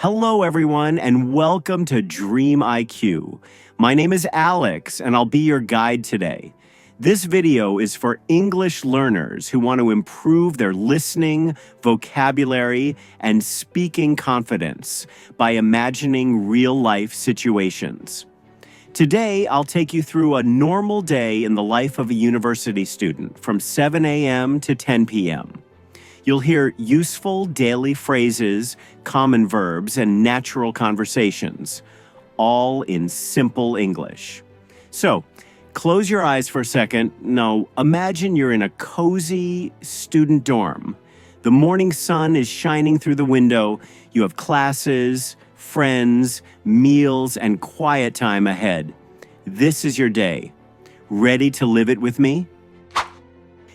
Hello, everyone, and welcome to DreamIQ. My name is Alex, and I'll be your guide today. This video is for English learners who want to improve their listening, vocabulary, and speaking confidence by imagining real-life situations. Today, I'll take you through a normal day in the life of a university student from 7 a.m. to 10 p.m. You'll hear useful daily phrases, common verbs, and natural conversations, all in simple English. So, close your eyes for a second. Now, imagine you're in a cozy student dorm. The morning sun is shining through the window. You have classes, friends, meals, and quiet time ahead. This is your day. Ready to live it with me?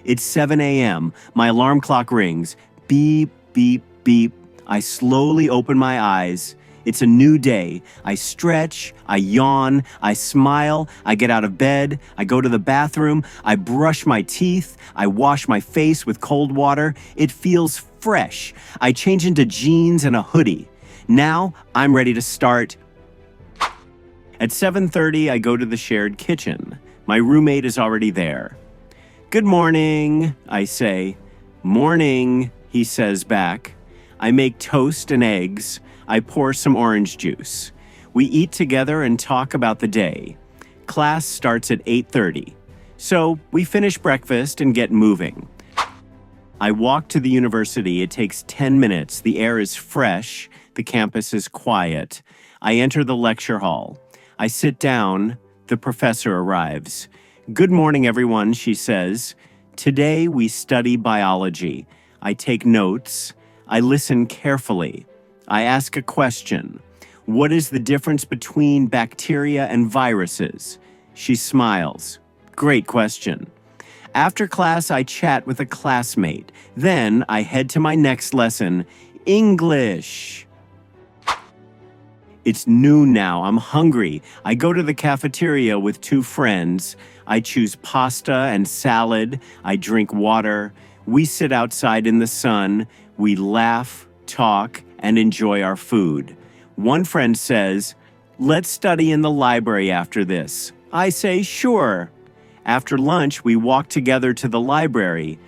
It's 7 a.m. My alarm clock rings. Beep, beep, beep. I slowly open my eyes. It's a new day. I stretch, I yawn, I smile, I get out of bed, I go to the bathroom, I brush my teeth, I wash my face with cold water. It feels fresh. I change into jeans and a hoodie. Now I'm ready to start. At 7:30, I go to the shared kitchen. My roommate is already there. "Good morning," I say. "Morning," he says back. I make toast and eggs. I pour some orange juice. We eat together and talk about the day. Class starts at 8:30. So we finish breakfast and get moving. I walk to the university. It takes 10 minutes. The air is fresh. The campus is quiet. I enter the lecture hall. I sit down. The professor arrives. "Good morning, everyone," she says. "Today we study biology. I take notes. I listen carefully. I ask a question. What is the difference between bacteria and viruses?" She smiles. "Great question." After class, I chat with a classmate. Then I head to my next lesson, English. It's noon now. I'm hungry. I go to the cafeteria with two friends. I choose pasta and salad. I drink water. We sit outside in the sun. We laugh, talk, and enjoy our food. One friend says, "Let's study in the library after this." I say, "Sure." After lunch, we walk together to the library.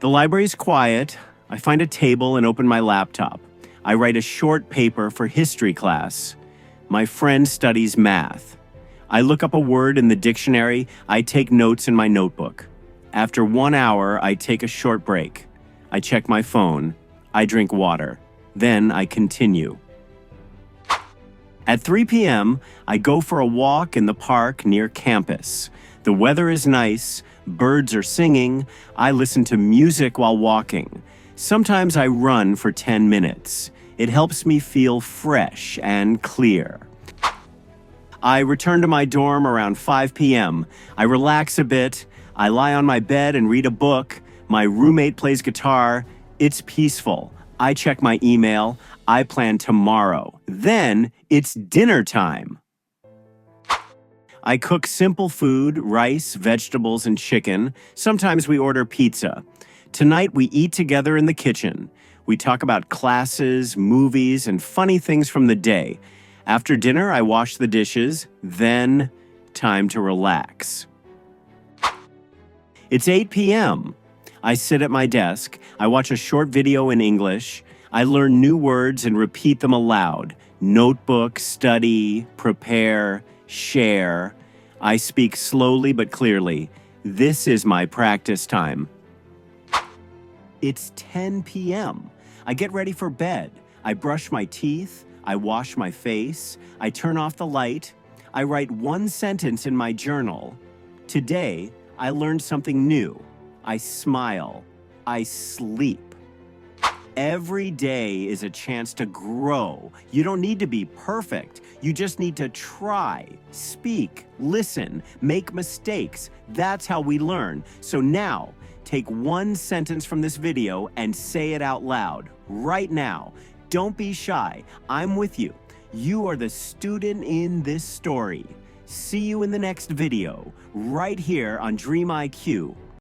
The library is quiet. I find a table and open my laptop. I write a short paper for history class. My friend studies math. I look up a word in the dictionary. I take notes in my notebook. After 1 hour, I take a short break. I check my phone. I drink water. Then I continue. At 3 p.m., I go for a walk in the park near campus. The weather is nice. Birds are singing. I listen to music while walking. Sometimes I run for 10 minutes. It helps me feel fresh and clear. I return to my dorm around 5 p.m. I relax a bit. I lie on my bed and read a book. My roommate plays guitar. It's peaceful. I check my email. I plan tomorrow. Then it's dinner time. I cook simple food, rice, vegetables, and chicken. Sometimes we order pizza. Tonight we eat together in the kitchen. We talk about classes, movies, and funny things from the day. After dinner, I wash the dishes. Then, time to relax. It's 8 p.m. I sit at my desk. I watch a short video in English. I learn new words and repeat them aloud. Notebook, study, prepare, share. I speak slowly but clearly. This is my practice time. It's 10 p.m. I get ready for bed. I brush my teeth. I wash my face. I turn off the light. I write one sentence in my journal. Today, I learned something new. I smile. I sleep. Every day is a chance to grow. You don't need to be perfect. You just need to try, speak, listen, make mistakes. That's how we learn. So now, take one sentence from this video and say it out loud, right now. Don't be shy. I'm with you. You are the student in this story. See you in the next video, right here on DreamIQ.